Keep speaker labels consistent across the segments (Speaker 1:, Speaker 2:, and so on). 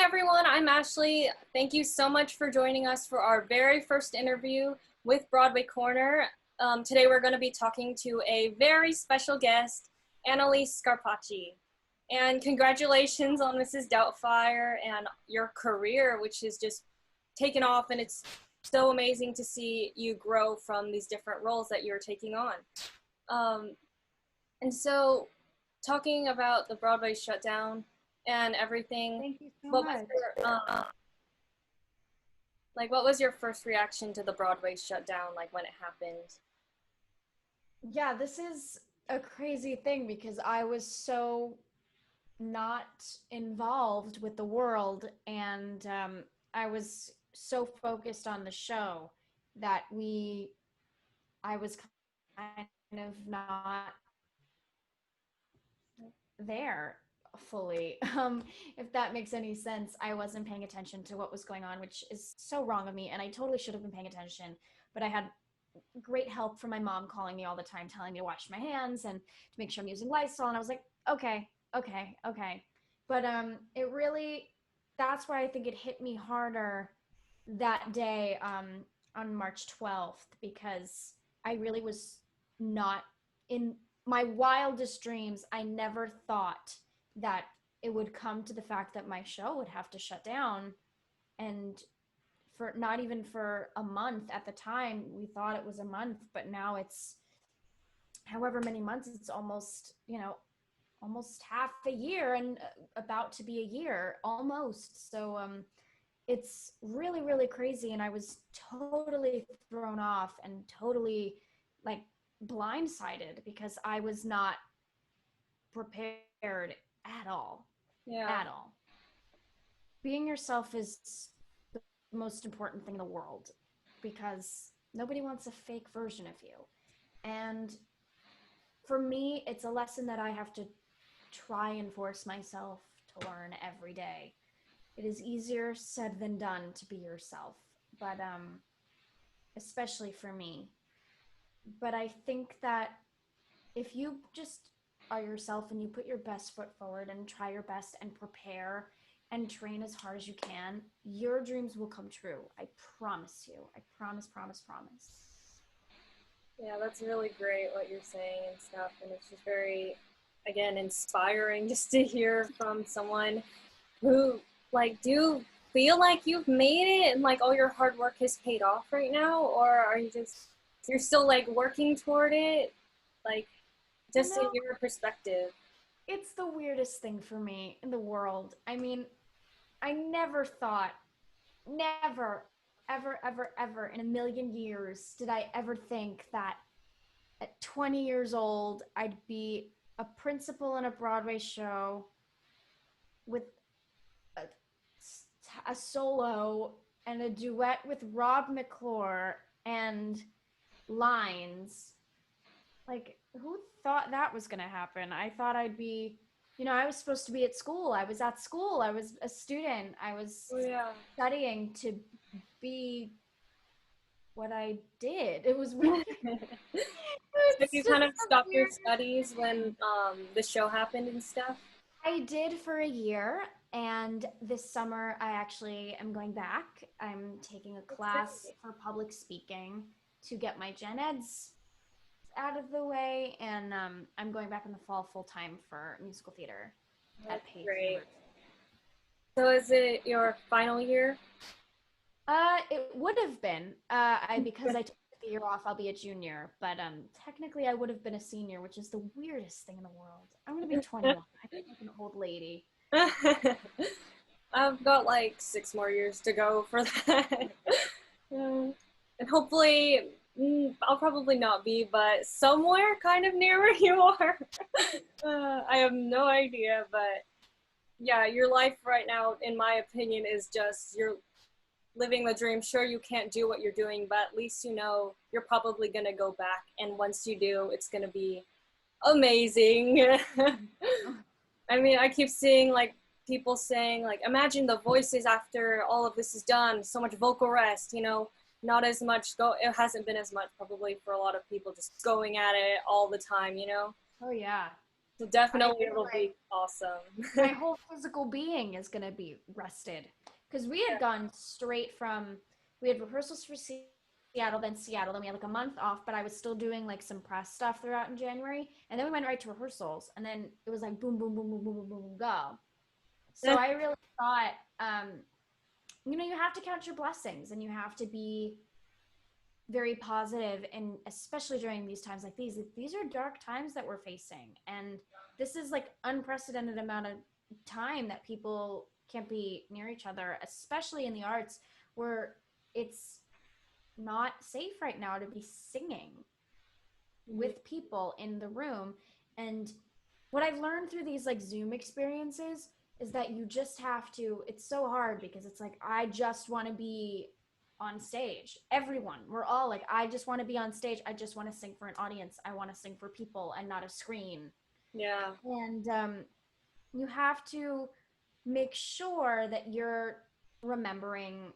Speaker 1: everyone, I'm Ashley. Thank you so much for joining us for our very first interview with Broadway Corner. Today we're going to be talking to a very special guest, Analise Scarpaci. And congratulations on Mrs. Doubtfire and your career, which has just taken off, and it's so amazing to see you grow from these different roles that you're taking on. And so talking about the Broadway shutdown and everything.
Speaker 2: Thank you so
Speaker 1: what
Speaker 2: much.
Speaker 1: What was your first reaction to the Broadway shutdown, like when it happened?
Speaker 2: Yeah, this is a crazy thing because I was so not involved with the world, and I was so focused on the show that I was kind of not there fully. If that makes any sense, I wasn't paying attention to what was going on, which is so wrong of me, and I totally should have been paying attention, but I had great help from my mom calling me all the time, telling me to wash my hands and to make sure I'm using Lysol, and I was like, okay. But it really, that's why I think it hit me harder that day on March 12th, because I really was not in my wildest dreams. I never thought that it would come to the fact that my show would have to shut down, and for not even for a month. At the time we thought it was a month, but now it's however many months. It's almost, almost half a year, and about to be a year almost. So it's really, really crazy, and I was totally thrown off and totally like blindsided because I was not prepared at all.
Speaker 1: Yeah.
Speaker 2: At all. Being yourself is the most important thing in the world, because nobody wants a fake version of you. And for me, it's a lesson that I have to try and force myself to learn every day. It is easier said than done to be yourself, but especially for me. But I think that if you just are yourself and you put your best foot forward and try your best and prepare and train as hard as you can, your dreams will come true. I promise you. I promise.
Speaker 1: Yeah, that's really great what you're saying and stuff, and it's just very, again, inspiring just to hear from someone who, do you feel like you've made it and all your hard work has paid off right now, or are you're still working toward it, just in your perspective?
Speaker 2: It's the weirdest thing for me in the world. I mean, I never thought, never, ever in a million years did I ever think that at 20 years old, I'd be a principal in a Broadway show with a solo and a duet with Rob McClure and lines. Who thought that was going to happen? I thought I'd be, I was supposed to be at school. I was at school. I was a student. I was studying to be what I did. It was really
Speaker 1: So you kind of stopped your studies when the show happened and stuff?
Speaker 2: I did for a year, and this summer I actually am going back. I'm taking a class for public speaking to get my gen eds out of the way, and I'm going back in the fall full-time for musical theater at Pace.
Speaker 1: Great. So is it your final year?
Speaker 2: It would have been. Because I took the year off, I'll be a junior, but technically I would have been a senior, which is the weirdest thing in the world. I'm gonna be 21. I feel like an old lady.
Speaker 1: I've got 6 more years to go for that. And hopefully I'll probably not be, but somewhere kind of near where you are. I have no idea, but yeah, your life right now, in my opinion, is just you're living the dream. Sure, you can't do what you're doing, but at least you're probably gonna go back, and once you do, it's gonna be amazing. I mean, I keep seeing people saying imagine the voices after all of this is done, so much vocal rest, not as much it hasn't been as much probably for a lot of people just going at it all the time.
Speaker 2: Oh yeah.
Speaker 1: So
Speaker 2: I
Speaker 1: definitely
Speaker 2: feel
Speaker 1: it'll
Speaker 2: like
Speaker 1: be awesome.
Speaker 2: my whole physical being is going to be rested because we had gone straight from we had rehearsals for Seattle, then we had like a month off, but I was still doing like some press stuff throughout in January, and then we went right to rehearsals, and then it was like boom boom boom boom boom boom boom, boom go. So I really thought you have to count your blessings and you have to be very positive, and especially during these times like these are dark times that we're facing, and this is like unprecedented amount of time that people can't be near each other, especially in the arts where it's not safe right now to be singing with people in the room. And what I've learned through these like Zoom experiences is that you just have to, it's so hard because it's like, I just want to be on stage. Everyone, we're all like, I just want to be on stage. I just want to sing for an audience. I want to sing for people and not a screen.
Speaker 1: Yeah.
Speaker 2: And you have to make sure that you're remembering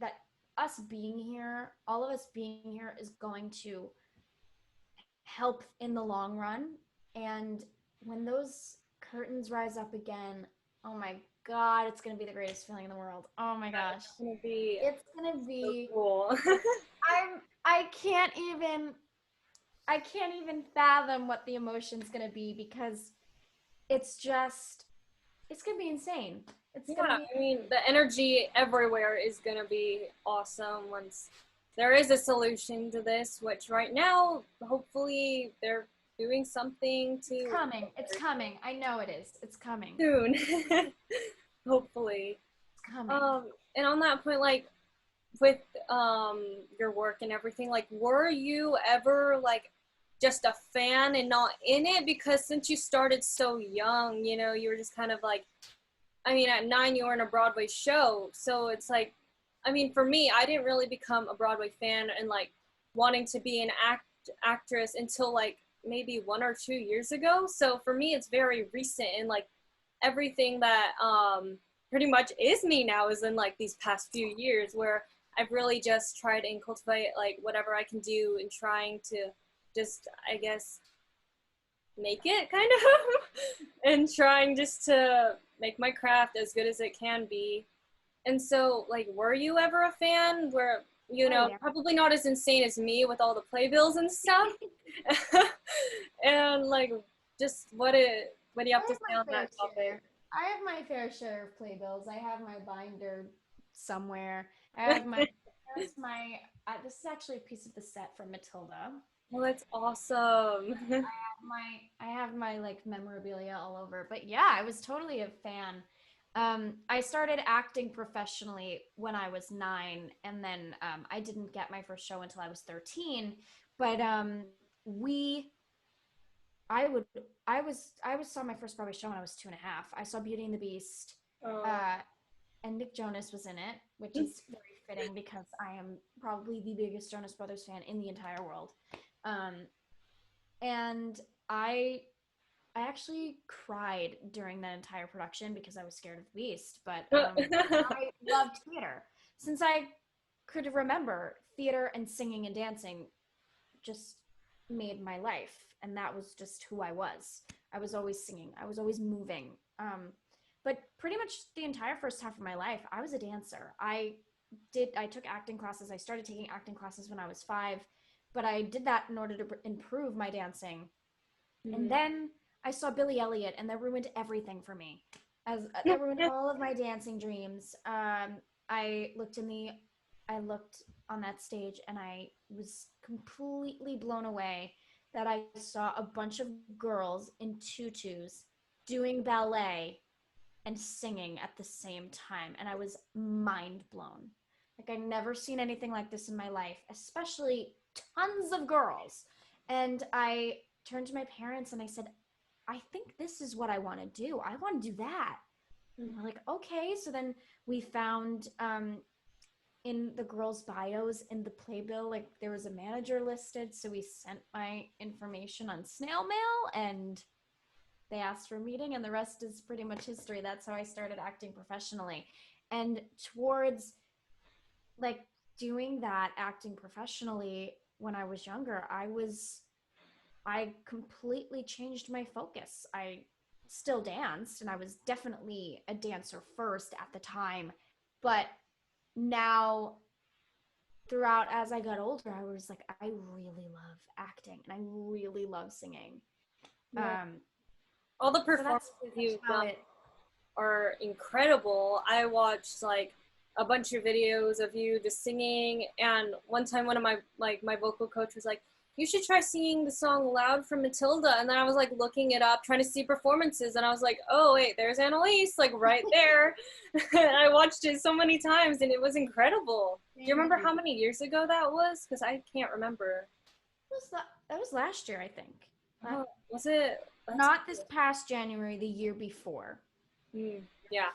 Speaker 2: that us being here, all of us being here, is going to help in the long run. And when those curtains rise up again, oh my God, it's going to be the greatest feeling in the world. Oh my gosh.
Speaker 1: It's gonna be
Speaker 2: It's going to
Speaker 1: so
Speaker 2: be,
Speaker 1: cool.
Speaker 2: I can't even, I can't even fathom what the emotion's going to be because it's just, it's going to be insane. It's going to
Speaker 1: Yeah,
Speaker 2: be,
Speaker 1: I mean, the energy everywhere is going to be awesome once there is a solution to this, which right now, hopefully, they're doing something
Speaker 2: it's
Speaker 1: to
Speaker 2: coming. It's coming. I know it is. It's coming.
Speaker 1: soon. Hopefully.
Speaker 2: It's coming.
Speaker 1: And on that point, like with your work and everything, like were you ever like just a fan and not in it? Because since you started so young, you were just kind of like, I mean, at 9, you were in a Broadway show. So it's like, I mean, for me, I didn't really become a Broadway fan and like wanting to be an actress until like maybe 1 or 2 years ago. So for me, it's very recent, and like everything that pretty much is me now is in like these past few years where I've really just tried and cultivate like whatever I can do and trying to just, I guess, make it kind of and trying just to make my craft as good as it can be. And so like were you ever a fan where
Speaker 2: Oh, yeah.
Speaker 1: probably not as insane as me with all the playbills and stuff? And like just what do you
Speaker 2: I
Speaker 1: have to
Speaker 2: have
Speaker 1: say
Speaker 2: my
Speaker 1: on
Speaker 2: fair
Speaker 1: that topic?
Speaker 2: share. I have my fair share of playbills. I have my binder somewhere. I have my. That's my. This is actually a piece of the set from Matilda.
Speaker 1: Well, that's awesome.
Speaker 2: I have my like memorabilia all over. But yeah, I was totally a fan. I started acting professionally when I was 9, and then I didn't get my first show until I was 13. But we I would I was saw my first Broadway show when I was 2.5. I saw Beauty and the Beast,
Speaker 1: Oh.
Speaker 2: uh, and Nick Jonas was in it, which is very fitting because I am probably the biggest Jonas Brothers fan in the entire world. Um, and I I actually cried during that entire production because I was scared of the Beast. But I loved theater since I could remember. Theater and singing and dancing just made my life, and that was just who I was. I was always singing, I was always moving. But pretty much the entire first half of my life I was a dancer. I took acting classes. I started taking acting classes when I was 5, but I did that in order to improve my dancing. And then I saw Billy Elliot, and that ruined everything for me. As that ruined all of my dancing dreams. I looked in the, I looked on that stage, and I was completely blown away that I saw a bunch of girls in tutus doing ballet and singing at the same time, and I was mind blown. Like I never seen anything like this in my life, especially tons of girls. And I turned to my parents and I said, I think this is what I want to do. I want to do that. And we're like, okay. So then we found in the girls' bios in the playbill, like there was a manager listed. So we sent my information on snail mail, and they asked for a meeting, and the rest is pretty much history. That's how I started acting professionally. And towards like doing that acting professionally when I was younger, I was I completely changed my focus. I still danced, and I was definitely a dancer first at the time, but now throughout as I got older, I was like, I really love acting and I really love singing.
Speaker 1: Yeah.
Speaker 2: Um,
Speaker 1: All the
Speaker 2: so
Speaker 1: performances
Speaker 2: that's
Speaker 1: you've
Speaker 2: about
Speaker 1: done
Speaker 2: it.
Speaker 1: are incredible. I watched like a bunch of videos of you just singing, and one time one of my vocal coach was like, "You should try singing the song Loud from Matilda." And then I was like looking it up, trying to see performances, and I was like, "Oh wait, there's Analise, like right there." And I watched it so many times, and it was incredible. Do you
Speaker 2: Thank
Speaker 1: remember
Speaker 2: you.
Speaker 1: how many years ago that was? Because I can't remember.
Speaker 2: That was last year, I think.
Speaker 1: Oh, was it? That's
Speaker 2: Not this past January, the year before.
Speaker 1: yeah.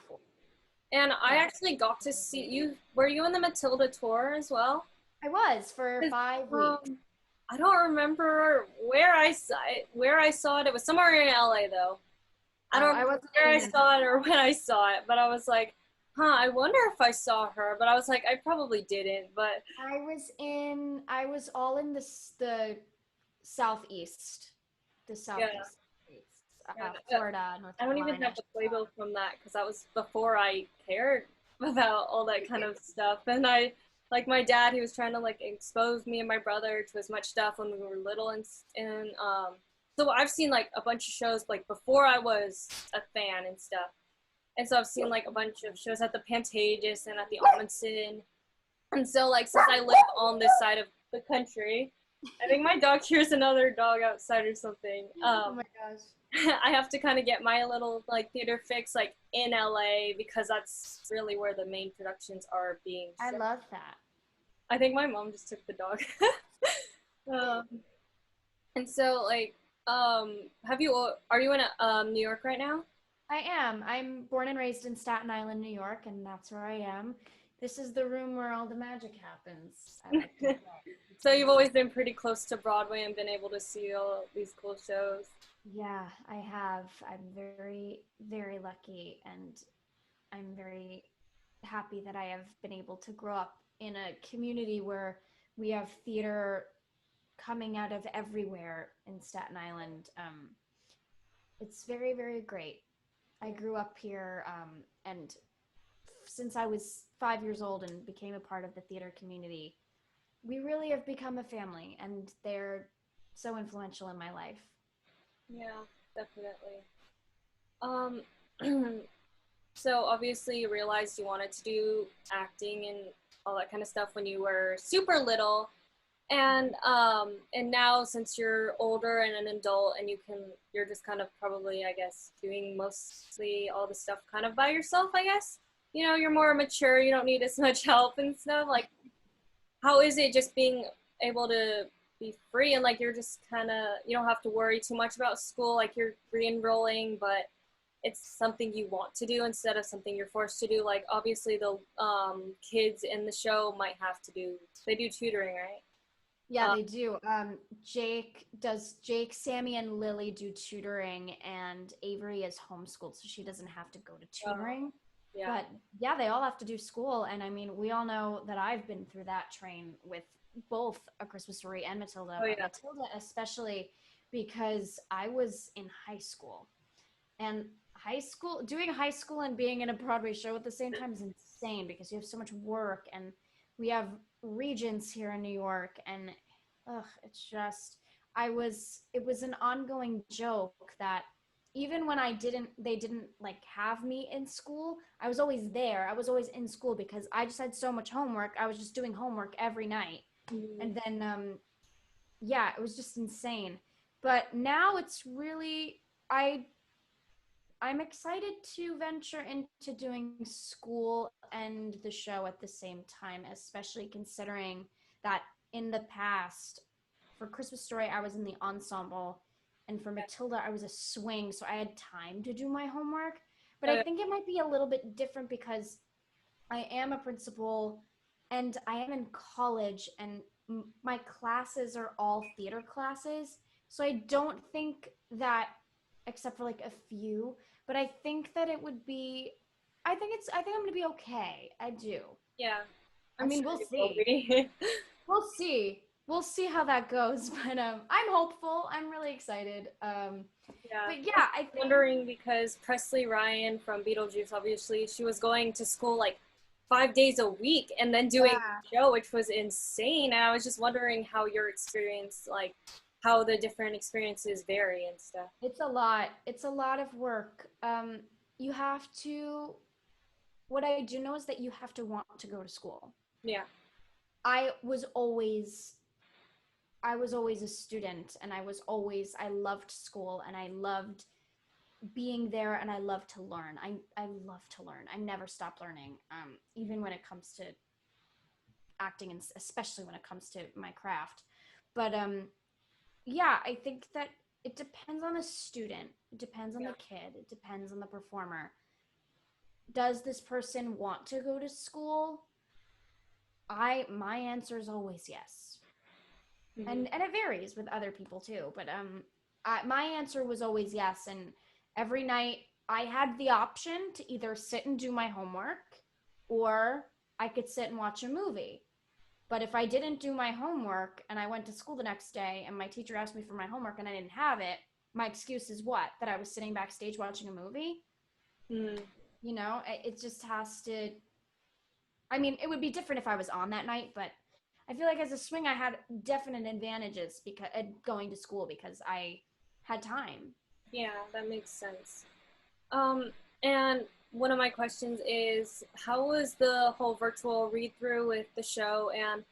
Speaker 1: And I
Speaker 2: Yeah,
Speaker 1: actually got to see you. Were you in the Matilda tour as well?
Speaker 2: I was for 5 weeks.
Speaker 1: Um, I don't remember where I saw it. It was somewhere in LA though. I don't
Speaker 2: I
Speaker 1: remember
Speaker 2: wasn't
Speaker 1: where I
Speaker 2: in.
Speaker 1: saw it or when I saw it, but I was like, huh, I wonder if I saw her. But I was like, I probably didn't. But
Speaker 2: I was in. I was all in the southeast, the
Speaker 1: yeah,
Speaker 2: southeast states,
Speaker 1: yeah.
Speaker 2: Florida, North
Speaker 1: I don't even
Speaker 2: Carolina.
Speaker 1: have the playbill from that because that was before I cared about all that kind of stuff. And I, like my dad, he was trying to like expose me and my brother to as much stuff when we were little, and so I've seen like a bunch of shows like before I was a fan and stuff. And so I've seen like a bunch of shows at the Pantages and at the Amundsen. And so like since I live on this side of the country, I think my dog hears another dog outside or something.
Speaker 2: Oh my gosh.
Speaker 1: I have to kind of get my little like theater fix like in LA because that's really where the main productions are being
Speaker 2: I
Speaker 1: shot.
Speaker 2: love that.
Speaker 1: I think my mom just took the dog. um, and so like have you are you in New York right now?
Speaker 2: I am. I'm born and raised in Staten Island, New York, and that's where I am. This is the room where all the magic happens. I like to say
Speaker 1: So you've
Speaker 2: because
Speaker 1: always been pretty close to Broadway and been able to see all these cool shows.
Speaker 2: yeah, I have. I'm very, very lucky, and I'm very happy that I have been able to grow up in a community where we have theater coming out of everywhere in Staten Island. It's very, very great. I grew up here, and since I was 5 years old and became a part of the theater community, we really have become a family, and they're so influential in my life.
Speaker 1: Yeah, definitely. Um, so obviously you realized you wanted to do acting and all that kind of stuff when you were super little. And now since you're older and an adult and you're just kind of probably, I guess, doing mostly all the stuff kind of by yourself, I guess. You know, you're more mature, you don't need as much help and stuff. Like, how is it just being able to be free and like you're just kind of, you don't have to worry too much about school, like you're re-enrolling, but it's something you want to do instead of something you're forced to do. Like obviously the kids in the show might have to do, they do tutoring, right?
Speaker 2: Yeah, they do. Jake, Sammy, and Lily do tutoring, and Avery is homeschooled, so she doesn't have to go to
Speaker 1: Uh,
Speaker 2: tutoring.
Speaker 1: yeah.
Speaker 2: But yeah, they all have to do school. And I mean, we all know that I've been through that train with both A Christmas Story and Matilda,
Speaker 1: Oh
Speaker 2: but
Speaker 1: yeah.
Speaker 2: Matilda especially because I was in high school. And doing high school and being in a Broadway show at the same time is insane because you have so much work, and we have regents here in New York, and it's just it was an ongoing joke that even when they didn't like have me in school, I was always there. I was always in school because I just had so much homework. I was just doing homework every night.
Speaker 1: Mhm.
Speaker 2: And then yeah, it was just insane. But now it's really I I'm excited to venture into doing school and the show at the same time, especially considering that in the past, for Christmas Story, I was in the ensemble, and for Matilda, I was a swing, so I had time to do my homework. But I
Speaker 1: Uh,
Speaker 2: think it might be a little bit different because I am a principal and I am in college, and my classes are all theater classes. So I don't think that, except for like a few, but I think that it would be, I think I'm going to be okay. I do.
Speaker 1: yeah.
Speaker 2: I
Speaker 1: I'm
Speaker 2: mean,
Speaker 1: sure
Speaker 2: we'll
Speaker 1: you will
Speaker 2: see.
Speaker 1: be.
Speaker 2: We'll see. we'll see how that goes. But I'm hopeful. I'm really excited.
Speaker 1: Yeah.
Speaker 2: But yeah, I think
Speaker 1: Wondering because Presley Ryan from Beetlejuice, obviously, she was going to school like 5 days a week and then doing
Speaker 2: yeah,
Speaker 1: the show, which was insane. And I was just wondering how your experience, like how the different experiences vary and stuff.
Speaker 2: it's a lot. It's a lot of work. You have to. What I do know is that you have to want to go to school.
Speaker 1: Yeah.
Speaker 2: I was always I was always a student, and I loved school, and I loved being there, and I love to learn. I love to learn. I never stop learning. Even when it comes to acting, and especially when it comes to my craft. But yeah, I think that it depends on the student. It depends on
Speaker 1: Yeah.
Speaker 2: the kid. It depends on the performer. Does this person want to go to school? My answer is always yes.
Speaker 1: Hmm.
Speaker 2: And it varies with other people too, but my answer was always yes. And every night I had the option to either sit and do my homework, or I could sit and watch a movie. But if I didn't do my homework and I went to school the next day and my teacher asked me for my homework and I didn't have it, my excuse is what? That I was sitting backstage watching a movie?
Speaker 1: Hmm.
Speaker 2: You know, it just has to. I mean, it would be different if I was on that night, but I feel like as a swing, I had definite advantages because going to school, because I had time.
Speaker 1: Yeah, that makes sense. Um, and one of my questions is, how was the whole virtual read through with the show? And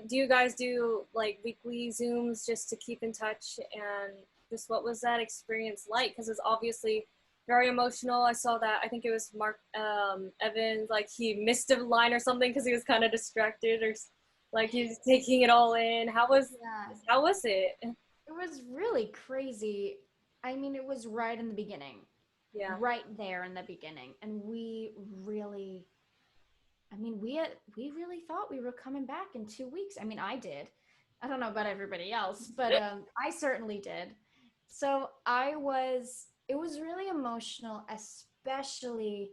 Speaker 1: do you guys do like weekly Zooms just to keep in touch? And just what was that experience like? Because it's obviously very emotional. I saw that. I think it was Mark Evans, like he missed a line or something because he was kind of distracted, or like he was taking it all in.
Speaker 2: Yeah,
Speaker 1: How was it?
Speaker 2: it was really crazy. I mean, it was right in the beginning,
Speaker 1: Yeah.
Speaker 2: right there in the beginning, and we really, I mean, we really thought we were coming back in 2 weeks. I mean, I did. I don't know about everybody else, but I certainly did. So I was. It was really emotional, especially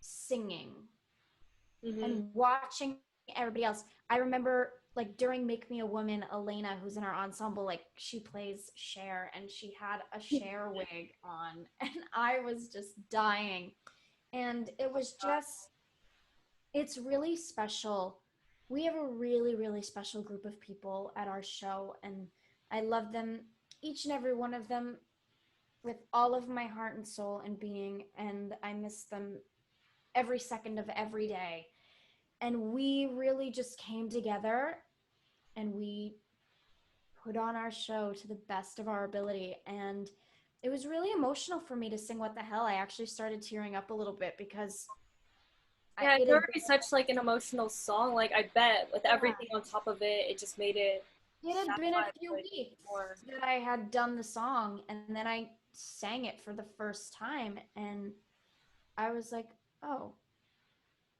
Speaker 2: singing
Speaker 1: Hmm.
Speaker 2: and watching everybody else. I remember like during Make Me a Woman, Elena, who's in our ensemble, like she plays Cher, and she had a Cher wig on, and I was just dying. And it was just, it's really special. We have a really, really special group of people at our show, and I love them, each and every one of them, with all of my heart and soul and being, and I miss them every second of every day. And we really just came together and we put on our show to the best of our ability. And it was really emotional for me to sing What the Hell. I actually started tearing up a little bit because
Speaker 1: Yeah,
Speaker 2: it
Speaker 1: it's
Speaker 2: had
Speaker 1: already such like an emotional song. Like I bet with
Speaker 2: yeah,
Speaker 1: everything on top of it, it just made it
Speaker 2: it had
Speaker 1: that
Speaker 2: been a
Speaker 1: much
Speaker 2: few
Speaker 1: like
Speaker 2: weeks
Speaker 1: more.
Speaker 2: that I had done the song, and then I sang it for the first time, and I was like, oh,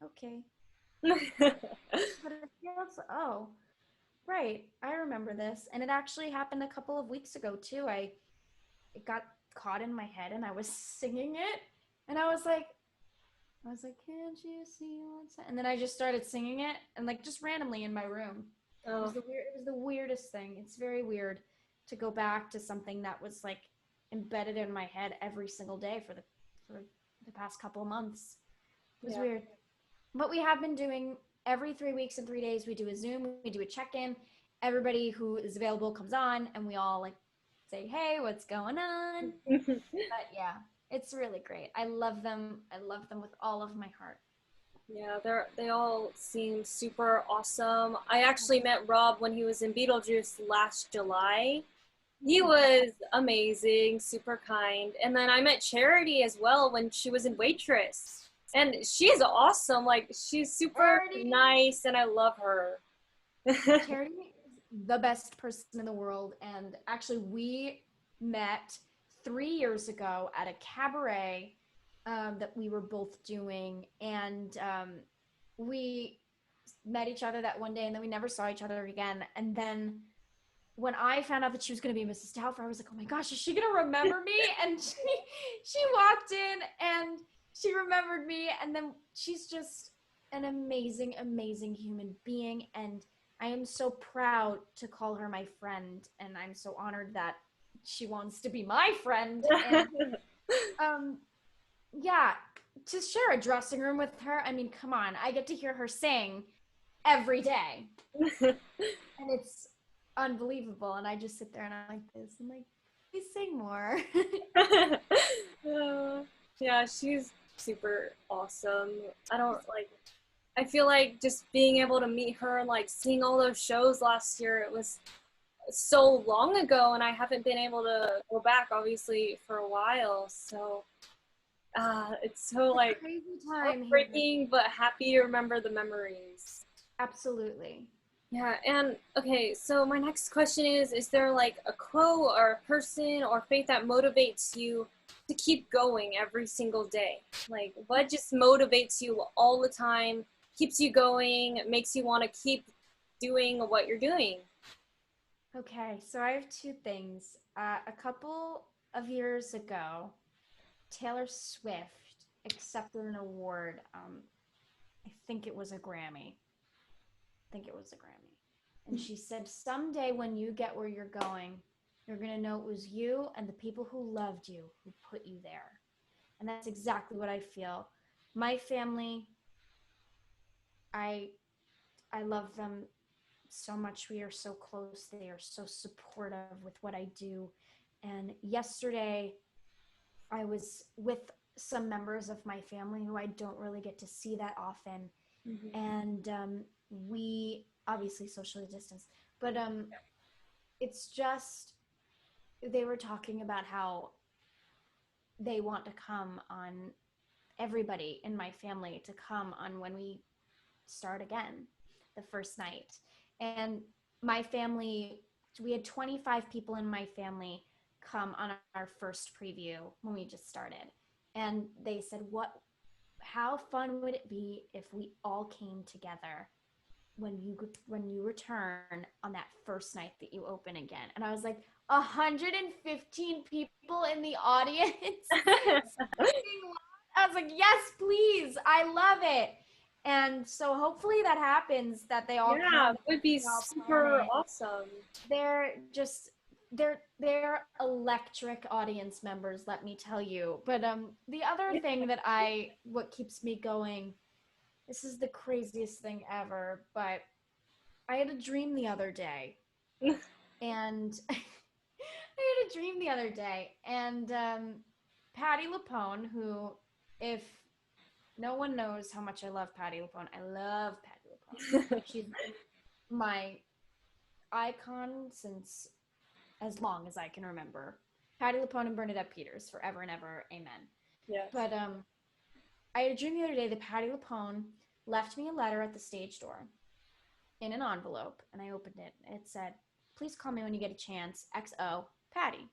Speaker 2: okay. But it feels, oh, right, I remember this. And it actually happened a couple of weeks ago too. It got caught in my head and I was singing it, and I was like, can't you see what's and then I just started singing it, and like just randomly in my room.
Speaker 1: Oh,
Speaker 2: It was the weirdest thing. It's very weird to go back to something that was like embedded in my head every single day for the past couple of months. It was
Speaker 1: yeah.
Speaker 2: weird. But we have been doing every 3 weeks and 3 days, we do a Zoom, we do a check-in. Everybody who is available comes on, and we all like say, hey, what's going on? But yeah, it's really great. I love them. I love them with all of my heart.
Speaker 1: Yeah, they all seem super awesome. I actually met Rob when he was in Beetlejuice last July. He was amazing, super kind. And then I met Charity as well when she was in Waitress. And she's awesome. Like she's super
Speaker 2: Charity,
Speaker 1: nice and I love her.
Speaker 2: Charity is the best person in the world. And actually, we met 3 years ago at a cabaret that we were both doing. And we met each other that one day, and then we never saw each other again. And then when I found out that she was going to be Mrs. Doubtfire, I was like, oh my gosh, is she going to remember me? And she walked in and she remembered me. And then she's just an amazing, amazing human being. And I am so proud to call her my friend, and I'm so honored that she wants to be my friend. And um, yeah, to share a dressing room with her, I mean, come on, I get to hear her sing every day, and it's unbelievable. And I just sit there and I'm like this. I'm like, please sing more.
Speaker 1: Uh, yeah, she's super awesome. I don't like I feel like just being able to meet her and like seeing all those shows last year, it was so long ago and I haven't been able to go back obviously for a while. So it's so
Speaker 2: It's
Speaker 1: like
Speaker 2: a crazy time here.
Speaker 1: heartbreaking but happy to remember the memories.
Speaker 2: Absolutely.
Speaker 1: Yeah, and okay, so my next question is there like a quote or a person or faith that motivates you to keep going every single day? Like, what just motivates you all the time, keeps you going, makes you want to keep doing what you're doing?
Speaker 2: Okay, so I have two things. A couple of years ago, Taylor Swift accepted an award. I think it was a Grammy. I think it was a Grammy. And she said, someday when you get where you're going, you're going to know it was you and the people who loved you who put you there. And that's exactly what I feel. My family, I I love them so much. We are so close. They are so supportive with what I do. And yesterday, I was with some members of my family who I don't really get to see that often.
Speaker 1: Mm-hmm.
Speaker 2: And we obviously socially distance, but it's just, they were talking about how they want to come on, everybody in my family to come on when we start again the first night. And my family, we had 25 people in my family come on our first preview when we just started. And they said, what, how fun would it be if we all came together when you return on that first night that you open again? And I was like, 115 people in the audience. I was like, yes, please, I love it. And so hopefully that happens, that they all
Speaker 1: Yeah,
Speaker 2: come,
Speaker 1: it would be
Speaker 2: we all plan
Speaker 1: super
Speaker 2: it.
Speaker 1: awesome.
Speaker 2: They're just, they're electric audience members, let me tell you. But the other thing that what keeps me going, this is the craziest thing ever, but I had a dream the other day, and I had a dream the other day, and Patty Lapone, who, if no one knows how much I love Patty Lapone, I love Patty Lapone. She's my icon since as long as I can remember. Patty Lapone and Bernadette Peters, forever and ever, amen.
Speaker 1: Yes.
Speaker 2: But I had a dream the other day that Patty Lapone left me a letter at the stage door in an envelope, and I opened it. It said, "Please call me when you get a chance. XO, Patty,"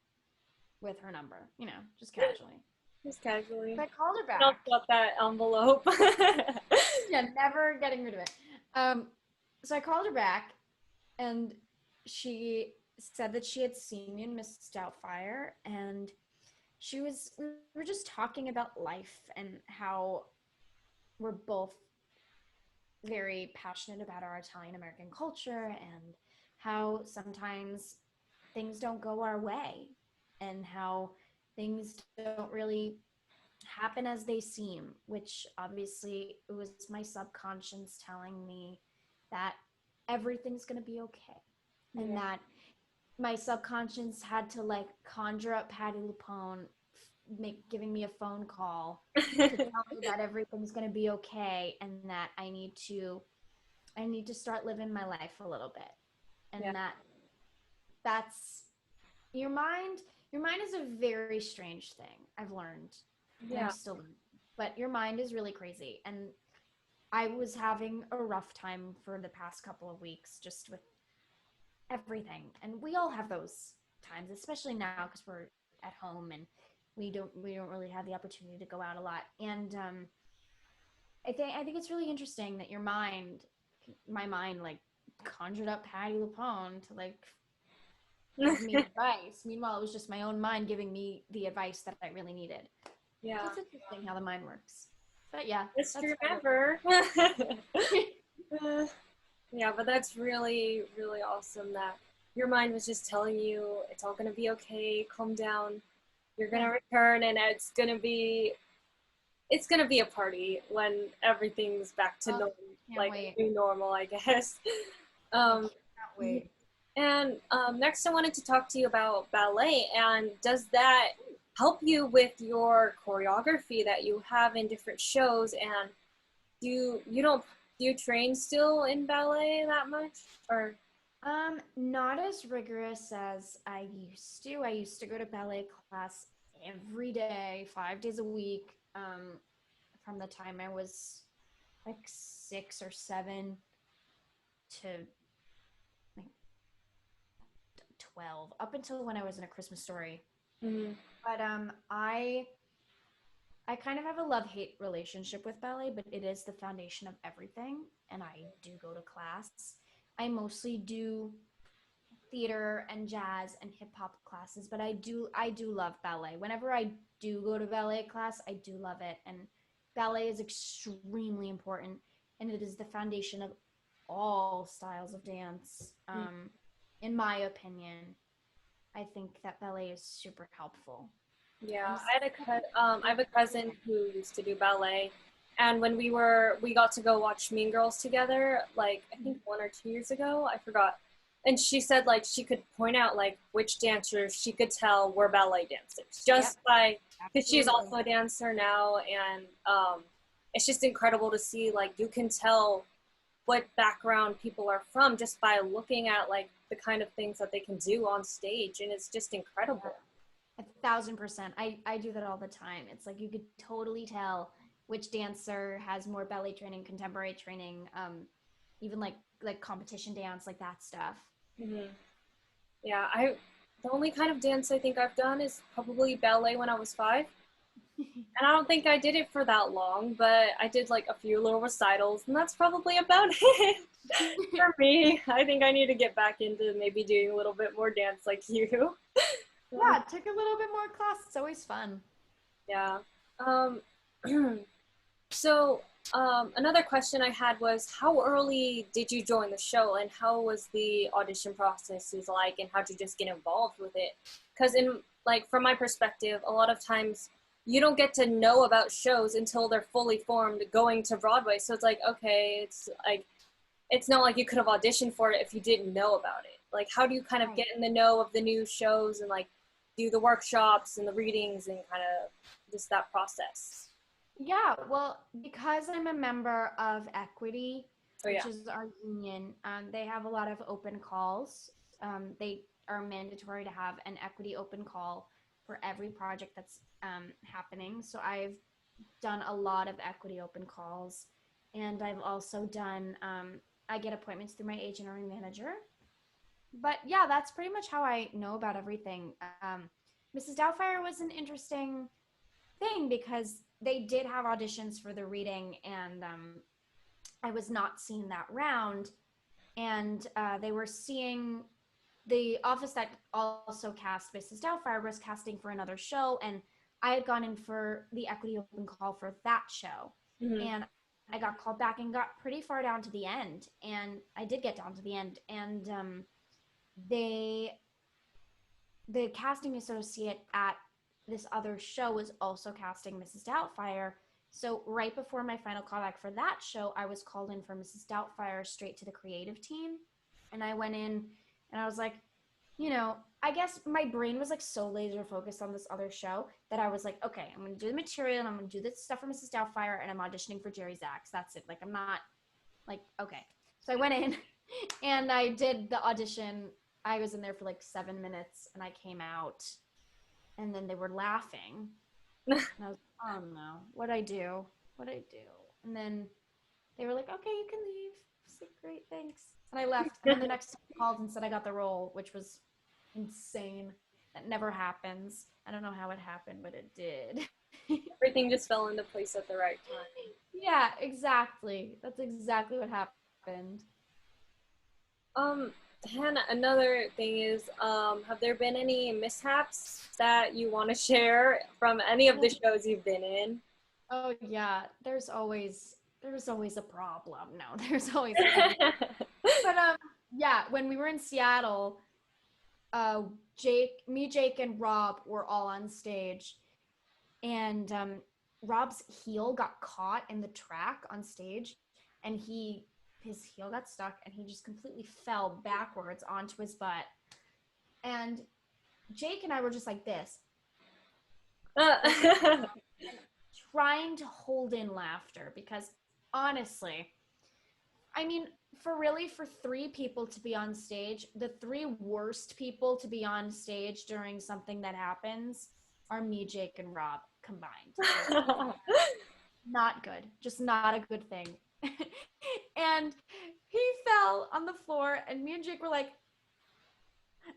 Speaker 2: with her number, just casually.
Speaker 1: Just casually.
Speaker 2: So I called her
Speaker 1: Not
Speaker 2: back.
Speaker 1: got that envelope.
Speaker 2: Yeah, never getting rid of it. So I called her back, and she said that she had seen me in Miss Doubtfire, and we were just talking about life and how we're both very passionate about our Italian American culture, and how sometimes things don't go our way, and how things don't really happen as they seem, which obviously it was my subconscious telling me that everything's going to be okay. And that my subconscious had to like conjure up Patty Lapone giving me a phone call to tell me that everything's going to be okay, and that I need to start living my life a little bit. And
Speaker 1: Yeah.
Speaker 2: that's your mind. Your mind is a very strange thing, I've learned, and I'm
Speaker 1: Yeah.
Speaker 2: still learning. But your mind is really crazy. And I was having a rough time for the past couple of weeks just with everything. And we all have those times, especially now because we're at home and we don't really have the opportunity to go out a lot. And I think it's really interesting that my mind like conjured up Patty Lapone to like give me advice. Meanwhile, it was just my own mind giving me the advice that I really needed. So
Speaker 1: Yeah.
Speaker 2: it's interesting how the mind works. But yeah,
Speaker 1: Best
Speaker 2: that's
Speaker 1: dream
Speaker 2: my
Speaker 1: ever. Yeah, but that's really, really awesome that your mind was just telling you it's all gonna be okay, calm down, you're
Speaker 2: Yeah.
Speaker 1: gonna return, and it's gonna be a party when everything's back to
Speaker 2: Oh,
Speaker 1: normal,
Speaker 2: can't
Speaker 1: like
Speaker 2: wait.
Speaker 1: new normal, I guess.
Speaker 2: I
Speaker 1: um,
Speaker 2: cannot wait.
Speaker 1: and next, I wanted to talk to you about ballet. And does that help you with your choreography that you have in different shows? And you don't do you train still in ballet that much, or?
Speaker 2: Not as rigorous as I used to. I used to go to ballet class every day, 5 days a week, from the time I was like 6 or 7 to like 12, up until when I was in A Christmas Story.
Speaker 1: Mhm.
Speaker 2: But I kind of have a love-hate relationship with ballet, but it is the foundation of everything, and I do go to class. I mostly do theater and jazz and hip hop classes, but I do love ballet. Whenever I do go to ballet class, I do love it, and ballet is extremely important, and it is the foundation of all styles of dance. In my opinion, I think that ballet is super helpful.
Speaker 1: Yeah,
Speaker 2: And
Speaker 1: I have a cousin who used to do ballet, and when we got to go watch Mean Girls together, like I think 1 or 2 years ago, I forgot. And she said like she could point out like which dancers she could tell were ballet dancers
Speaker 2: yep,
Speaker 1: just by because she's
Speaker 2: absolutely.
Speaker 1: also a dancer now, and it's just incredible to see like you can tell what background people are from just by looking at like the kind of things that they can do on stage, and it's just incredible.
Speaker 2: 1,000%. I do that all the time. It's like you could totally tell which dancer has more ballet training, contemporary training, even like competition dance, like that stuff.
Speaker 1: Hmm. Yeah, I the only kind of dance I think I've done is probably ballet when I was 5. And I don't think I did it for that long, but I did like a few little recitals, and that's probably about it for me. I think I need to get back into maybe doing a little bit more dance like you.
Speaker 2: Yeah, take a little bit more class. It's always fun.
Speaker 1: Yeah. Um, so another question I had was, how early did you join the show, and how was the audition processes like, and how did you just get involved with it? Because in like from my perspective, a lot of times you don't get to know about shows until they're fully formed going to Broadway. So it's like, okay, it's not like you could have auditioned for it if you didn't know about it. Like, how do you kind of
Speaker 2: Right.
Speaker 1: get in the know of the new shows and like do the workshops and the readings and kind of just that process?
Speaker 2: Yeah, well, because I'm a member of Equity,
Speaker 1: Oh
Speaker 2: which
Speaker 1: yeah.
Speaker 2: is our union, they have a lot of open calls. They are mandatory to have an equity open call for every project that's happening. So I've done a lot of equity open calls, and I've also done, I get appointments through my agent or my manager. But yeah, that's pretty much how I know about everything. Mrs. Doubtfire was an interesting thing because they did have auditions for the reading, and I was not seeing that round. And they were seeing the office that also cast Mrs. Doubtfire was casting for another show, and I had gone in for the equity open call for that show.
Speaker 1: Mm-hmm.
Speaker 2: And I got called back and got pretty far down to the end. And I did get down to the end. And they the casting associate at this other show was also casting Mrs. Doubtfire. So right before my final callback for that show, I was called in for Mrs. Doubtfire straight to the creative team. And I went in and I was like, I guess my brain was like so laser focused on this other show that I was like, okay, I'm going to do the material and I'm going to do this stuff for Mrs. Doubtfire and I'm auditioning for Jerry Zachs. That's it. Like, I'm not like, okay. So I went in and I did the audition. I was in there for like 7 minutes and I came out and then they were laughing. And I was like, oh no, what'd I do? What'd I do? And then they were like, okay, you can leave. I was like, great, thanks. And I left. And then the next time I called and said I got the role, which was insane. That never happens. I don't know how it happened, but it did.
Speaker 1: Everything just fell into place at the right time.
Speaker 2: Yeah, exactly. That's exactly what happened.
Speaker 1: Um, Hannah, another thing is, have there been any mishaps that you want to share from any of the shows you've been in?
Speaker 2: Oh yeah, there's always. there's always a problem. No, there's always but yeah, when we were in Seattle, Jake and Rob were all on stage, and Rob's heel got caught in the track on stage, and his heel got stuck, and he just completely fell backwards onto his butt. And Jake and I were just like this, trying to hold in laughter, because honestly, I mean, for 3 people to be on stage, the 3 worst people to be on stage during something that happens are me, Jake, and Rob combined. Not good. Just not a good thing. And he fell on the floor, and me and Jake were like,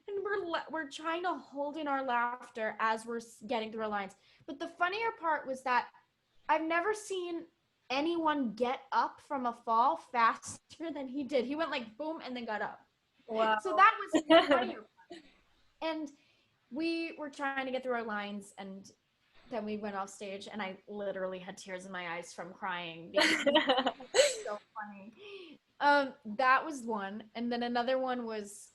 Speaker 2: and we're trying to hold in our laughter as we're getting through our lines. But the funnier part was that I've never seen anyone get up from a fall faster than he did. He went like boom and then got up.
Speaker 1: Wow.
Speaker 2: So that was the funnier part. And we were trying to get through our lines, and then we went off stage, and I literally had tears in my eyes from crying because it was so funny. That was one. And then another one was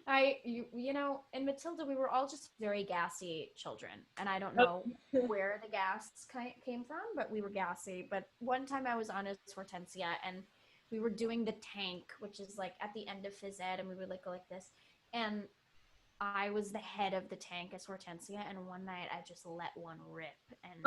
Speaker 2: in Matilda, we were all just very gassy children, and I don't know where the gas came from, but we were gassy. But one time I was on a Hortensia, and we were doing the tank, which is like at the end of phys ed, and we would like go like this, and I was the head of the tank as Hortensia, and one night I just let one rip, and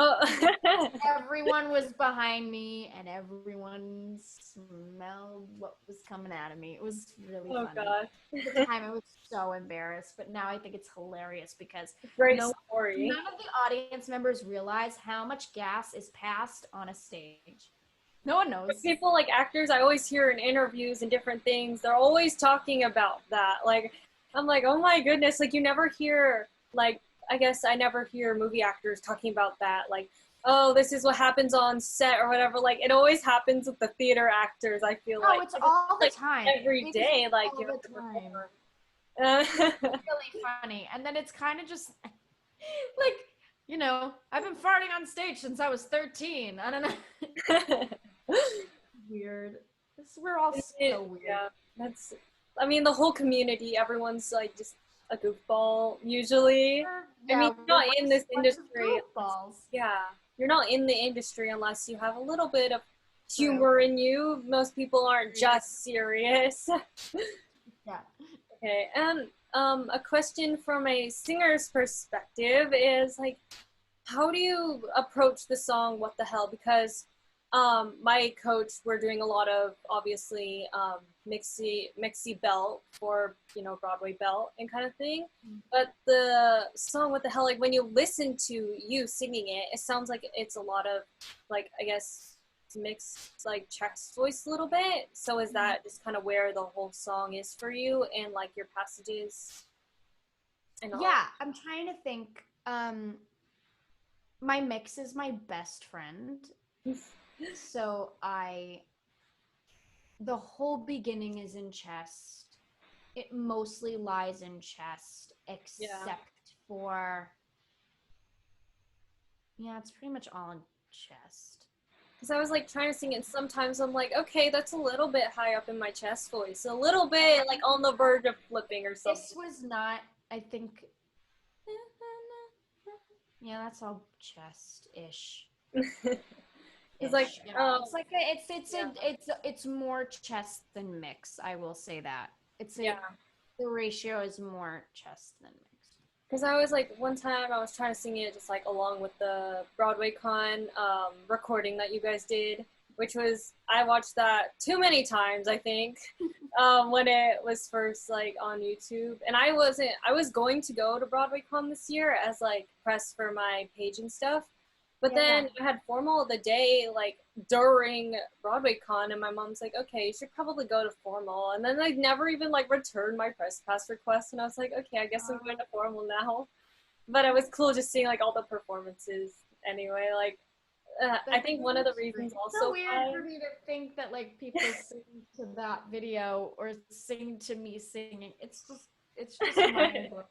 Speaker 2: everyone was behind me, and everyone smelled what was coming out of me. It was really funny.
Speaker 1: God.
Speaker 2: At the time, I was so embarrassed, but now I think it's hilarious because
Speaker 1: Great story.
Speaker 2: none of the audience members realize how much gas is passed on a stage. No one knows.
Speaker 1: People like actors, I always hear in interviews and different things, they're always talking about that. Like, I'm like, oh my goodness, like you never hear, like, I guess I never hear movie actors talking about that. Like, oh, this is what happens on set or whatever. Like, it always happens with the theater actors, I feel like.
Speaker 2: Oh, it's all the time.
Speaker 1: Every day, like,
Speaker 2: you
Speaker 1: have
Speaker 2: to
Speaker 1: perform.
Speaker 2: It's really funny. And then it's kind of just like, I've been farting on stage since I was 13. I don't know. Weird. We're all so weird.
Speaker 1: Yeah, I mean, the whole community, everyone's like just a goofball usually.
Speaker 2: Yeah,
Speaker 1: I mean, you're not in this industry.
Speaker 2: Goofballs.
Speaker 1: Yeah, you're not in the industry unless you have a little bit of humor in you. Most people aren't just serious.
Speaker 2: Yeah.
Speaker 1: Okay, and a question from a singer's perspective is like, how do you approach the song "What the Hell"? Because my coach, we're doing a lot of obviously mixy belt for Broadway belt and kind of thing. But the song "What the Hell," like when you listen to you singing it, it sounds like it's a lot of like, I guess, mixed like chest voice a little bit. So is that just kind of where the whole song is for you and like your passages? And all?
Speaker 2: Yeah, I'm trying to think. My mix is my best friend. So the whole beginning is in chest. It mostly lies in chest, except for, it's pretty much all in chest.
Speaker 1: Because I was like trying to sing it, and sometimes I'm like, okay, that's a little bit high up in my chest voice, a little bit like on the verge of flipping or something.
Speaker 2: This was not, I think, that's all chest-ish.
Speaker 1: It's like,
Speaker 2: it's like it's more chest than mix. I will say that the ratio is more chest than mix.
Speaker 1: Because I was like, one time I was trying to sing it just like along with the Broadway Con recording that you guys did, which was, I watched that too many times, I think, when it was first like on YouTube. And I was going to go to Broadway Con this year as like press for my page and stuff. But then I had formal the day, like, during Broadway Con, and my mom's like, okay, you should probably go to formal. And then I never even, like, returned my press pass request, and I was like, okay, I guess I'm going to formal now. But it was cool just seeing, like, all the performances anyway. Like, I think one of the reasons also...
Speaker 2: It's so weird for me to think that, like, people sing to that video or sing to me singing. It's just mind-blowing.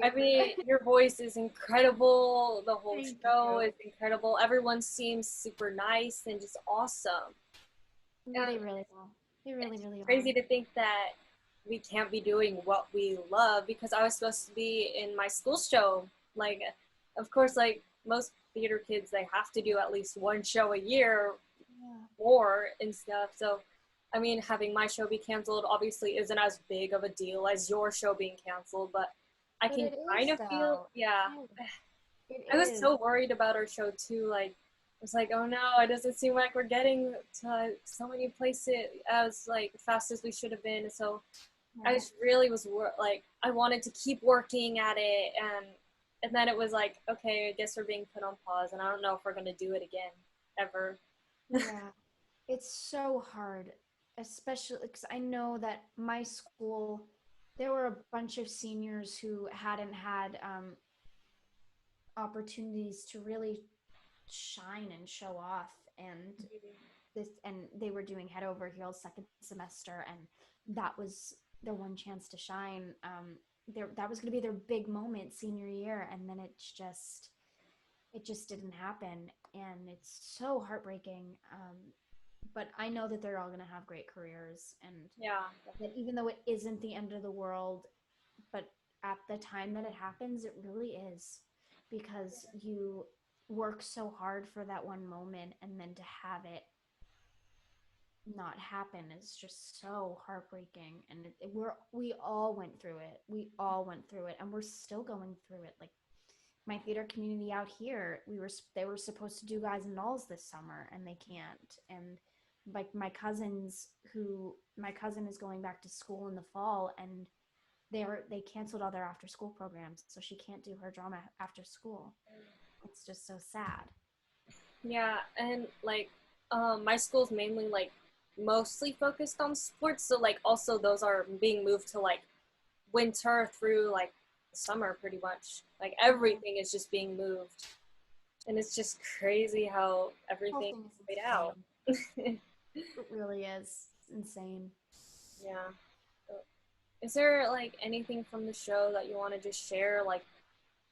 Speaker 1: I mean, your voice is incredible. The whole
Speaker 2: Thank
Speaker 1: show
Speaker 2: you.
Speaker 1: is incredible. Everyone seems super nice and just awesome. And
Speaker 2: They really are. They really,
Speaker 1: it's
Speaker 2: really are.
Speaker 1: crazy to think that we can't be doing what we love because I was supposed to be in my school show. Like, of course, like most theater kids, they have to do at least one show a year
Speaker 2: Yeah.
Speaker 1: or and stuff. So, I mean, having my show be canceled obviously isn't as big of a deal as your show being canceled, but I
Speaker 2: But
Speaker 1: can
Speaker 2: it
Speaker 1: kind
Speaker 2: is
Speaker 1: of feel,
Speaker 2: though.
Speaker 1: yeah.
Speaker 2: Yeah, it
Speaker 1: I was
Speaker 2: is.
Speaker 1: so worried about our show too. Like, I was like, oh no, it doesn't seem like we're getting to so many places as like fast as we should have been. So I
Speaker 2: Right.
Speaker 1: just really was like, I wanted to keep working at it, and then it was like, okay, I guess we're being put on pause, and I don't know if we're gonna do it again ever.
Speaker 2: Yeah. It's so hard, especially because I know that my school, there were a bunch of seniors who hadn't had opportunities to really shine and show off, and they were doing head over heels second semester, and that was their one chance to shine. That was going to be their big moment senior year, and then it just didn't happen, and it's so heartbreaking. But I know that they're all going to have great careers, and
Speaker 1: Yeah,
Speaker 2: that even though it isn't the end of the world, but at the time that it happens, it really is, because you work so hard for that one moment, and then to have it not happen is just so heartbreaking. And we all went through it. We all went through it, and we're still going through it. Like my theater community out here, they were supposed to do Guys and Dolls this summer, and they can't. And like my cousin is going back to school in the fall, and they canceled all their after school programs, so she can't do her drama after school. It's just so sad.
Speaker 1: yeah, and like, my school's mainly like mostly focused on sports, so like also those are being moved to like winter through like summer pretty much. Like
Speaker 2: Yeah.
Speaker 1: everything is just being moved. And it's just crazy how
Speaker 2: Whole
Speaker 1: everything
Speaker 2: thing is
Speaker 1: played out.
Speaker 2: insane. It really is insane.
Speaker 1: Yeah. Is there like anything from the show that you want to just share, like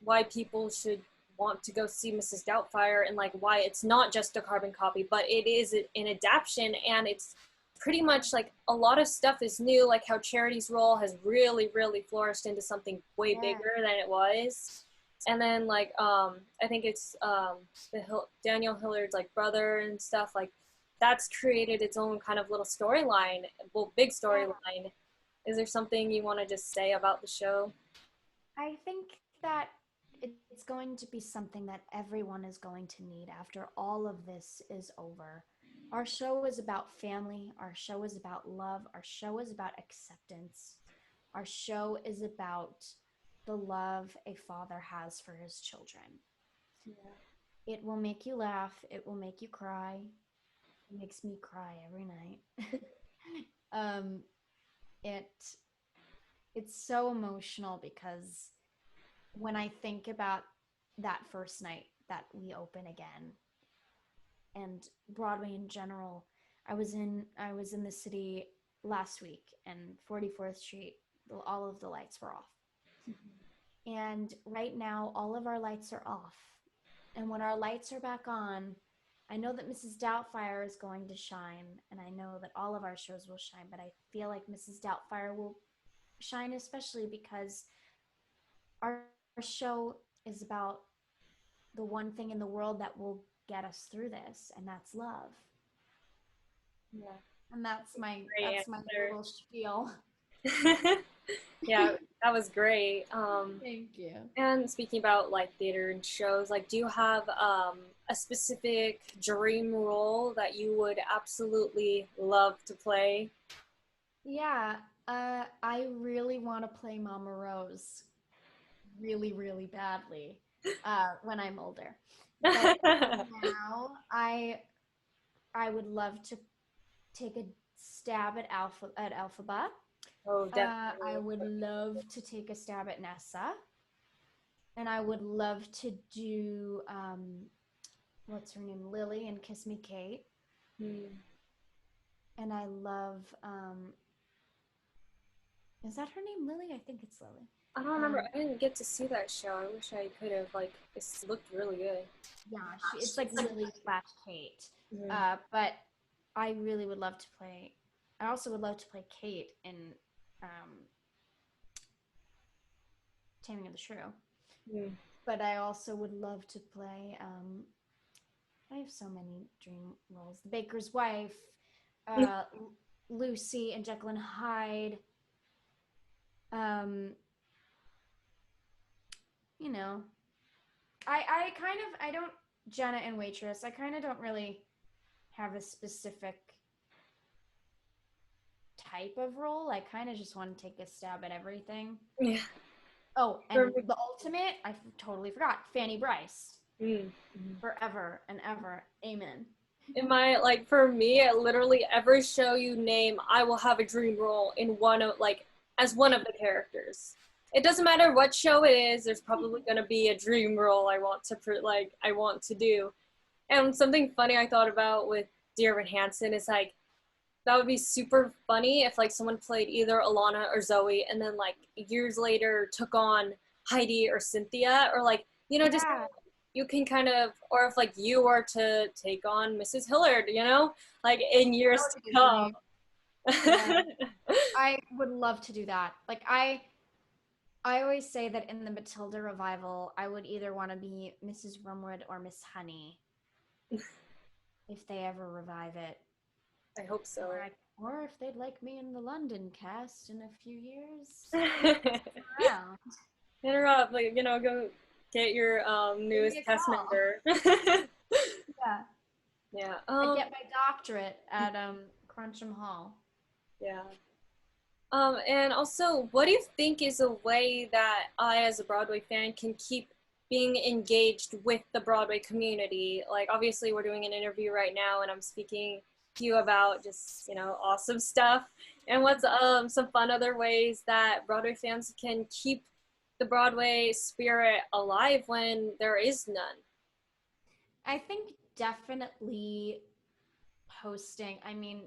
Speaker 1: why people should want to go see Mrs. Doubtfire, and like why it's not just a carbon copy, but it is an adaptation, and it's pretty much like a lot of stuff is new, like how Charity's role has really, really flourished into something way
Speaker 2: Yeah.
Speaker 1: bigger than it was. And then like I think it's Daniel Hilliard's like brother and stuff like that's created its own kind of little storyline, well, big
Speaker 2: Yeah.
Speaker 1: storyline. Is there something you want to just say about the show?
Speaker 2: I think that it's going to be something that everyone is going to need after all of this is over. Our show is about family. Our show is about love. Our show is about acceptance. Our show is about the love a father has for his children.
Speaker 1: Yeah.
Speaker 2: It will make you laugh. It will make you cry. It makes me cry every night. um, it it's so emotional because when I think about that first night that we open again, and Broadway in general, I was in the city last week, and 44th Street, all of the lights were off. And right now all of our lights are off. And when our lights are back on, I know that Mrs. Doubtfire is going to shine, and I know that all of our shows will shine, but I feel like Mrs. Doubtfire will shine especially because our show is about the one thing in the world that will get us through this, and that's love.
Speaker 1: Yeah.
Speaker 2: And that's my
Speaker 1: Great
Speaker 2: that's my
Speaker 1: answer.
Speaker 2: little spiel.
Speaker 1: Yeah, that was great.
Speaker 2: Thank you.
Speaker 1: And speaking about like theater and shows, like, do you have a specific dream role that you would absolutely love to play?
Speaker 2: Yeah, I really want to play Mama Rose really, really badly when I'm older. But now I would love to take a stab at Alphaba.
Speaker 1: Oh,
Speaker 2: I
Speaker 1: definitely.
Speaker 2: would love to take a stab at Nessa, and I would love to do what's her name, Lily, and Kiss Me Kate.
Speaker 1: Hmm.
Speaker 2: And I love is that her name, Lily? I think it's Lily.
Speaker 1: I don't remember.
Speaker 2: Um,
Speaker 1: I didn't get to see that show. I wish I could have. Like, it looked really good.
Speaker 2: yeah, it's like Lily slash Kate.
Speaker 1: Mhm.
Speaker 2: But I really would love to play. I also would love to play Kate in um, Taming of the Shrew.
Speaker 1: Mm.
Speaker 2: But I also would love to play. I have so many dream roles: The Baker's Wife, uh, Lucy and Jekyll and Hyde. Um, you know, I kind of I don't Jenna and Waitress. I kind of don't really have a specific type of role. I kind of just want to take a stab at everything.
Speaker 1: Yeah.
Speaker 2: Oh,
Speaker 1: For
Speaker 2: and
Speaker 1: me,
Speaker 2: the ultimate, I totally forgot. Fanny Bryce.
Speaker 1: mm.
Speaker 2: Forever and ever. Amen.
Speaker 1: In my like for me, literally every show you name, I will have a dream role in one of like as one of the characters. It doesn't matter what show it is. There's probably gonna be a dream role I want to like I want to do. And something funny I thought about with Dear Evan Hansen is like that would be super funny if like someone played either Alana or Zoe and then like years later took on Heidi or Cynthia or like just
Speaker 2: Yeah.
Speaker 1: you can kind of or if like you were to take on Mrs. Hillard, like in
Speaker 2: That
Speaker 1: years
Speaker 2: would
Speaker 1: to
Speaker 2: be a
Speaker 1: come.
Speaker 2: dream. Yeah. I would love to do that. Like I always say that in the Matilda revival, I would either want to be Mrs. Wormwood or Miss Honey if they ever revive it.
Speaker 1: I hope so.
Speaker 2: Or if they'd like me in the London cast in a few years. Around.
Speaker 1: Interrupt, like go get your
Speaker 2: Give
Speaker 1: newest
Speaker 2: me a
Speaker 1: cast
Speaker 2: call.
Speaker 1: member.
Speaker 2: Yeah.
Speaker 1: Yeah.
Speaker 2: I get my doctorate at Cruncham Hall.
Speaker 1: Yeah. And also, what do you think is a way that I, as a Broadway fan, can keep being engaged with the Broadway community? Like, obviously, we're doing an interview right now, and I'm speaking to you about just, awesome stuff. And what's some fun other ways that Broadway fans can keep the Broadway spirit alive when there is none?
Speaker 2: I think definitely hosting. I mean,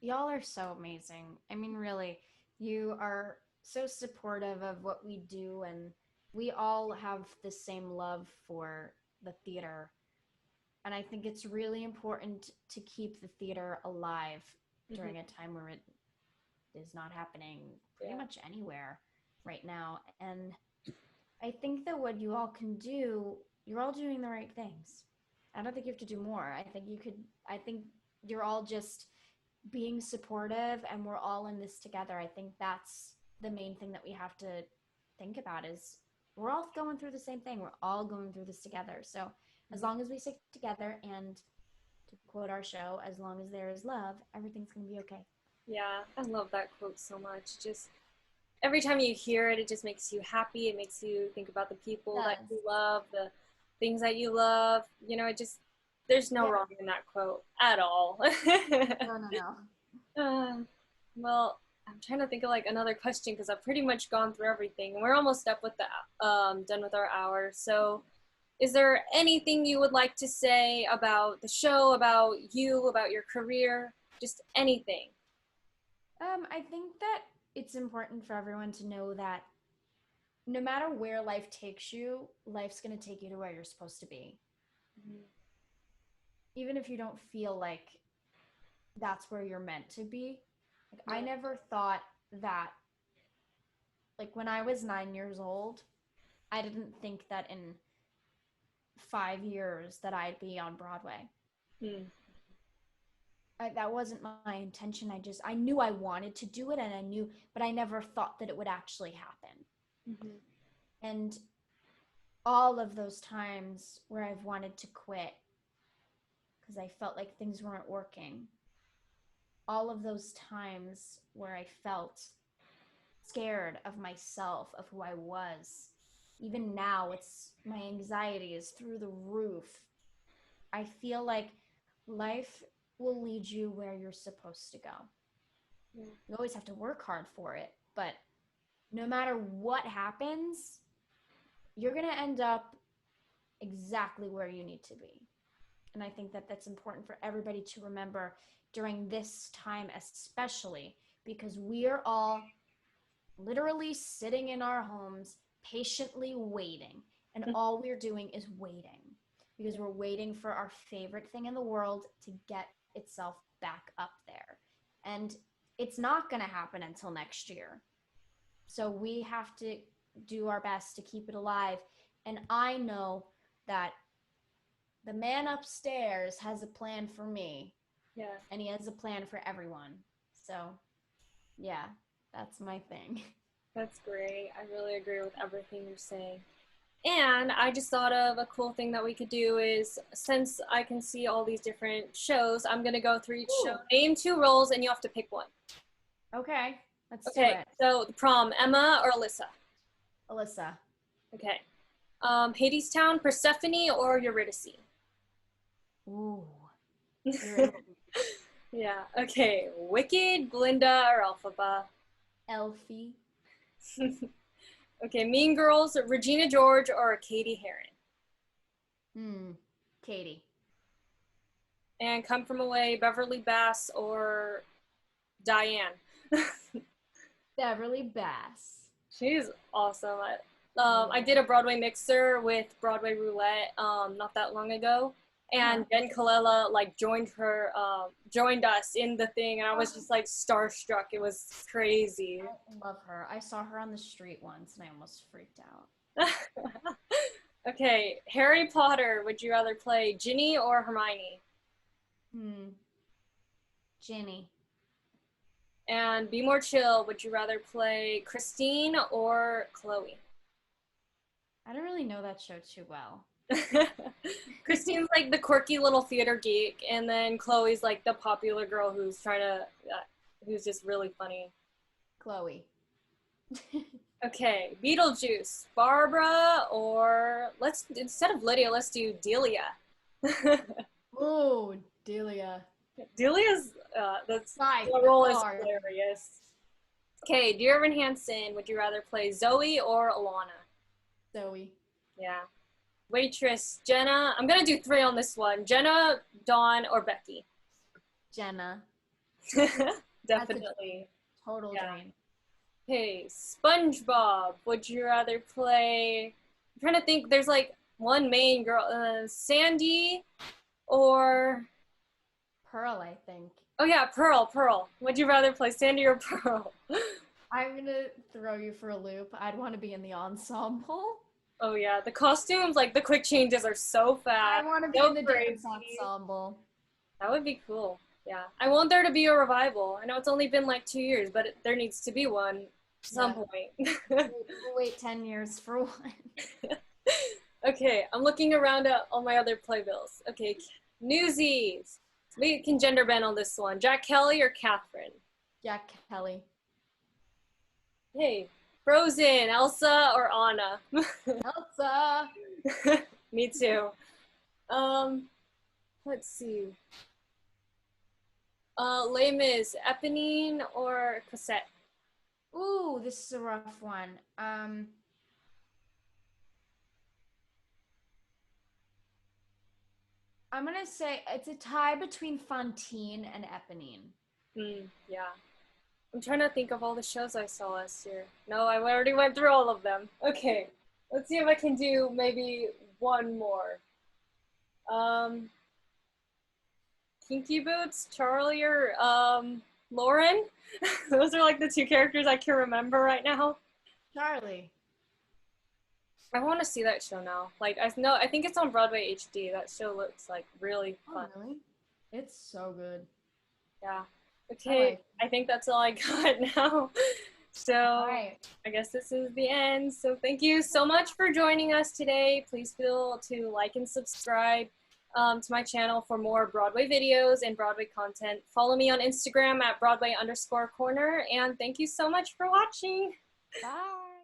Speaker 2: y'all are so amazing. I mean, really, you are so supportive of what we do, and we all have the same love for the theater. And I think it's really important to keep the theater alive
Speaker 1: Mm-hmm.
Speaker 2: during a time where it is not happening pretty
Speaker 1: Yeah.
Speaker 2: much anywhere right now. And I think that what you all can do, you're all doing the right things. I don't think you have to do more. I think you're all just being supportive and we're all in this together. I think that's the main thing that we have to think about is we're all going through the same thing. We're all going through this together. So as long as we stick together and to quote our show, as long as there is love, everything's going to be okay.
Speaker 1: Yeah, I love that quote so much. Just every time you hear it, it just makes you happy. It makes you think about the
Speaker 2: It
Speaker 1: people that
Speaker 2: does.
Speaker 1: you love, the things that you love. It just, there's no
Speaker 2: Yeah.
Speaker 1: wrong in that quote at all.
Speaker 2: No, no, no.
Speaker 1: Uh, well, I'm trying to think of like another question because I've pretty much gone through everything. We're almost up with the done with our hour. So, is there anything you would like to say about the show, about you, about your career, just anything?
Speaker 2: I think that it's important for everyone to know that no matter where life takes you, life's going to take you to where you're supposed to be. Even if you don't feel like that's where you're meant to be. Like I
Speaker 1: Yeah.
Speaker 2: never thought that like when I was 9 years old, I didn't think that in 5 years that I'd be on Broadway.
Speaker 1: Mm.
Speaker 2: That wasn't my intention. I knew I wanted to do it and I knew, but I never thought that it would actually happen.
Speaker 1: Mhm.
Speaker 2: And all of those times where I've wanted to quit because I felt like things weren't working, all of those times where I felt scared of myself, of who I was. Even now, it's my anxiety is through the roof. I feel like life will lead you where you're supposed to go.
Speaker 1: Yeah.
Speaker 2: You always have to work hard for it, but no matter what happens, you're going to end up exactly where you need to be. And I think that that's important for everybody to remember during this time, especially because we are all literally sitting in our homes, patiently waiting. And all we're doing is waiting because we're waiting for our favorite thing in the world to get itself back up there. And it's not going to happen until next year. So we have to do our best to keep it alive. And I know that the man upstairs has a plan for me.
Speaker 1: Yeah.
Speaker 2: And he has a plan for everyone. So, yeah, that's my thing.
Speaker 1: That's great. I really agree with everything you're saying. And I just thought of a cool thing that we could do is, since I can see all these different shows, I'm going to go through each show, name 2 roles, and you have to pick one.
Speaker 2: Okay, let's do
Speaker 1: Okay,
Speaker 2: it.
Speaker 1: so the prom, Emma or Alyssa?
Speaker 2: Alyssa.
Speaker 1: Okay. Hadestown, Persephone or Eurydice?
Speaker 2: Ooh.
Speaker 1: Yeah, okay. Wicked, Glinda or Elphaba?
Speaker 2: Elfie.
Speaker 1: Okay, Mean Girls, Regina George or Katie Heron?
Speaker 2: Katie.
Speaker 1: And Come From Away, Beverly Bass or Diane?
Speaker 2: Beverly Bass.
Speaker 1: She's awesome. I did a Broadway mixer with Broadway Roulette not that long ago, and Jen Colella like joined us in the thing, and I was just like starstruck. It was crazy.
Speaker 2: I love her. I saw her on the street once, and I almost freaked out.
Speaker 1: Okay, Harry Potter. Would you rather play Ginny or Hermione?
Speaker 2: Ginny.
Speaker 1: And Be More Chill. Would you rather play Christine or Chloe?
Speaker 2: I don't really know that show too well.
Speaker 1: Christine's like the quirky little theater geek, and then Chloe's like the popular girl who's who's just really funny.
Speaker 2: Chloe.
Speaker 1: Okay, Beetlejuice, Barbara, or instead of Lydia, let's do Delia.
Speaker 2: Oh, Delia.
Speaker 1: Delia's the role is hilarious. Okay, Dear Evan Hansen, would you rather play Zoe or Alana?
Speaker 2: Zoe.
Speaker 1: Yeah. Waitress, Jenna. I'm gonna do 3 on this one. Jenna, Dawn, or Becky?
Speaker 2: Jenna.
Speaker 1: Definitely.
Speaker 2: Total dream.
Speaker 1: Okay, SpongeBob. Would you rather play? I'm trying to think. There's like one main girl, Sandy, or
Speaker 2: Pearl, I think.
Speaker 1: Oh yeah, Pearl. Would you rather play Sandy or Pearl?
Speaker 2: I'm gonna throw you for a loop. I'd want to be in the ensemble.
Speaker 1: Oh yeah, the costumes, like the quick changes are so fast.
Speaker 2: I want to be in the dance ensemble.
Speaker 1: That would be cool. Yeah, I want there to be a revival. I know it's only been like 2 years, but there needs to be one at some point.
Speaker 2: We'll wait 10 years for one.
Speaker 1: Okay, I'm looking around at all my other playbills. Okay, Newsies. We can gender bend on this one. Jack Kelly or Catherine?
Speaker 2: Jack Kelly.
Speaker 1: Hey, Frozen, Elsa or Anna?
Speaker 2: Elsa.
Speaker 1: Me too. Let's see. Les Mis, Eponine or Cosette?
Speaker 2: Ooh, this is a rough one. I'm gonna say it's a tie between Fantine and Eponine.
Speaker 1: Yeah. I'm trying to think of all the shows I saw last year. No, I already went through all of them. Okay, let's see if I can do maybe one more. Kinky Boots, Charlie or Lauren? Those are like the 2 characters I can remember right now.
Speaker 2: Charlie.
Speaker 1: I want to see that show now. Like, I think it's on Broadway HD. That show looks like really fun.
Speaker 2: Oh, really? It's so good.
Speaker 1: Yeah. Okay, I think that's all I got now. So
Speaker 2: right.
Speaker 1: I guess this is the end. So thank you so much for joining us today. Please feel to like and subscribe to my channel for more Broadway videos and Broadway content. Follow me on Instagram at Broadway_corner. And thank you so much for watching.
Speaker 2: Bye.